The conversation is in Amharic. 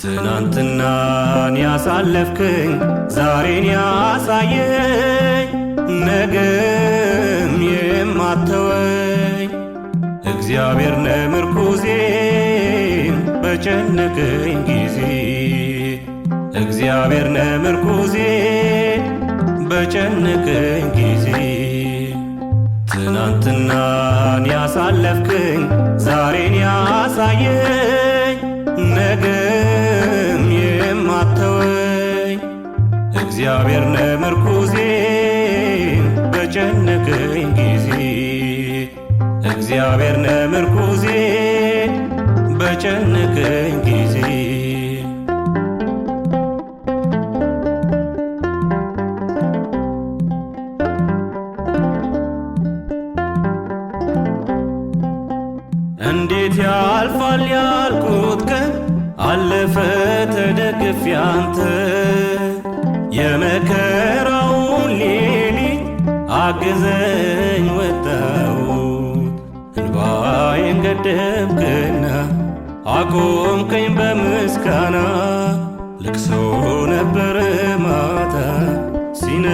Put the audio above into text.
ትናንትናን ያሳለፍክኝ ዛሬን ያሳየኝ ነገም የማተወኝ እግዚአብሔር ነህ ምርኩዜ በጨነቀኝ ጊዜ እግዚአብሔር ነህ ምርኩዜ በጨነቀኝ ጊዜ ትናንትናን ያሳለፍክኝ ዛሬን ያሳየኝ ነገም የማተወኝ እግዚአብሔር ነህ ምርኩዜ በጨነቀኝ ጊዜ እግዚአብሔር ነህ ምርኩዜ በጨነቀኝ ጊዜ እንዴት ያልፋል ያልኩት ቀን አለፈ ተደግፌ አንተ የመከራውን ሌሊት አግዘኝ ወጣሁት እንባዬን ገደብክና አቆምከኝ በምስጋና ልቅሶ ነበረ ማታ ሲነ